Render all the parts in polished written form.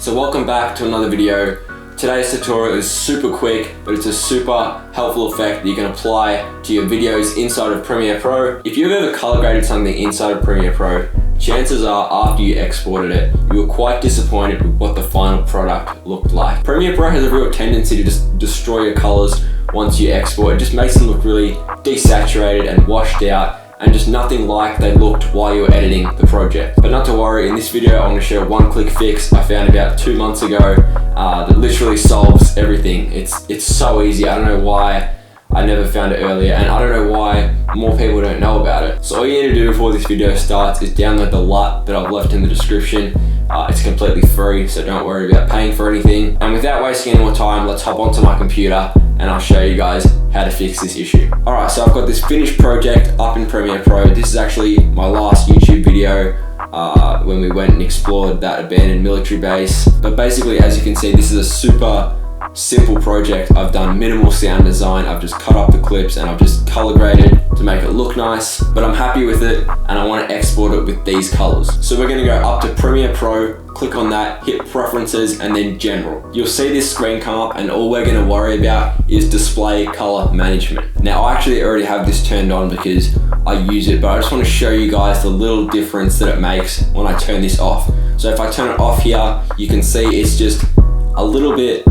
So welcome back to another video. Today's tutorial is super quick, but it's a super helpful effect that you can apply to your videos inside of Premiere Pro. If you've ever color graded something inside of Premiere Pro, chances are after you exported it, you were quite disappointed with what the final product looked like. Premiere Pro has a real tendency to just destroy your colors once you export. It just makes them look really desaturated and washed out, and just nothing like they looked while you were editing the project. But not to worry, in this video I want to share a one-click fix I found about 2 months ago that literally solves everything. It's so easy. I don't know why I never found it earlier, and I don't know why more people don't know about it. So all you need to do before this video starts is download the LUT that I've left in the description. It's completely free, so don't worry about paying for anything. And without wasting any more time, let's hop onto my computer and I'll show you guys how to fix this issue. Alright, so I've got this finished project up in Premiere Pro. This is actually my last YouTube video when we went and explored that abandoned military base. But basically, as you can see, this is a super simple project. I've done minimal sound design. I've just cut up the clips and I've just color graded to make it look nice, but I'm happy with it and I want to export it with these colors. So we're going to go up to Premiere Pro, click on that, hit preferences, and then general. You'll see this screen come up, and all we're going to worry about is display color management. Now I actually already have this turned on because I use it, but I just want to show you guys the little difference that it makes when I turn this off. So if I turn it off here, you can see it's just a little bit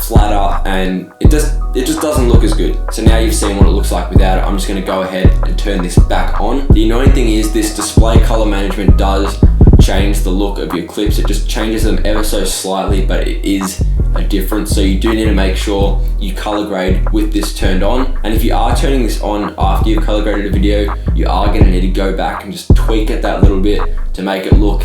flatter and it just doesn't look as good. So now you've seen what it looks like without it. I'm just going to go ahead and turn this back on. The annoying thing is this display color management does change the look of your clips. It just changes them ever so slightly, but it is a difference. So you do need to make sure you color grade with this turned on. And if you are turning this on after you've color graded a video, you are going to need to go back and just tweak it that little bit to make it look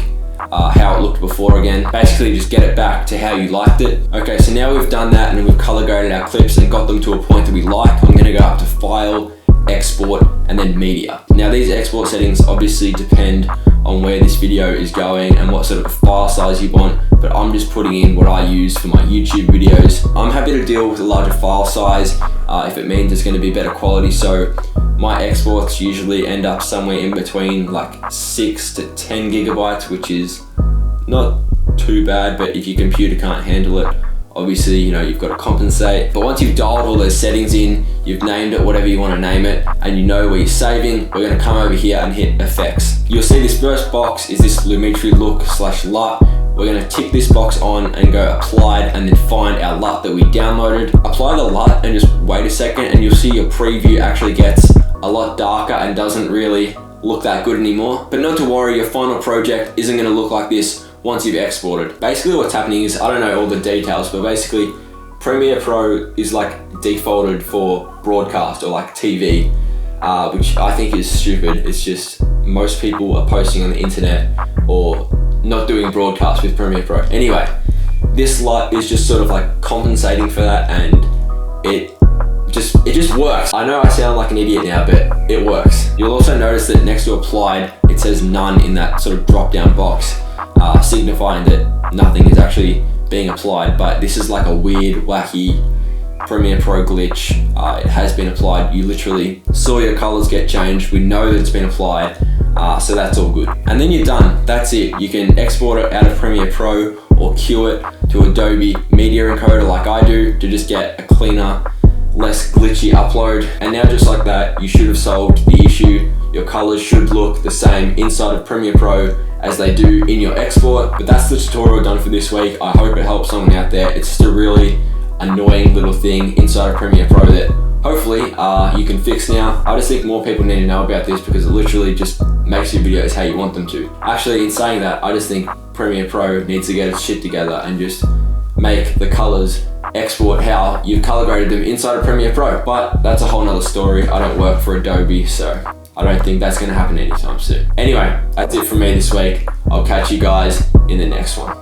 how it looked before again. Basically just get it back to how you liked it. Okay, so now we've done that and we've color graded our clips and got them to a point that we like. I'm going to go up to File, Export, and then Media. Now these export settings obviously depend on where this video is going and what sort of file size you want, but I'm just putting in what I use for my YouTube videos. I'm happy to deal with a larger file size if it means it's going to be better quality. So my exports usually end up somewhere in between like 6 to 10 gigabytes, which is not too bad, but if your computer can't handle it, obviously, you know, you've got to compensate. But once you've dialed all those settings in, you've named it whatever you want to name it, and you know where you're saving, we're going to come over here and hit Effects. You'll see this first box is this Lumix Look/LUT. We're going to tick this box on and go Applied, and then find our LUT that we downloaded. Apply the LUT and just wait a second, and you'll see your preview actually gets a lot darker and doesn't really look that good anymore. But not to worry, your final project isn't going to look like this once you've exported. Basically what's happening is, I don't know all the details, but basically Premiere Pro is like defaulted for broadcast or like TV, which I think is stupid. It's just most people are posting on the internet or not doing broadcast with Premiere Pro. Anyway, this LUT is just sort of like compensating for that, and it just works. I know I sound like an idiot now, but it works. You'll also notice that next to Applied, it says none in that sort of drop down box, signifying that nothing is actually being applied. But this is like a weird, wacky Premiere Pro glitch. It has been applied. You literally saw your colors get changed. We know that it's been applied, so that's all good. And then you're done. That's it. You can export it out of Premiere Pro or queue it to Adobe Media Encoder like I do to just get a cleaner, less glitchy upload. And now just like that, you should have solved the issue. Your colors should look the same inside of Premiere Pro as they do in your export. But that's the tutorial done for this week. I hope it helps someone out there. It's just a really annoying little thing inside of Premiere Pro that hopefully you can fix now. I just think more people need to know about this because it literally just makes your videos how you want them to. Actually, in saying that, I just think Premiere Pro needs to get its shit together and just make the colors export how you've color graded them inside of Premiere Pro. But that's a whole nother story. I don't work for Adobe, so I don't think that's going to happen anytime soon. Anyway, that's it from me this week. I'll catch you guys in the next one.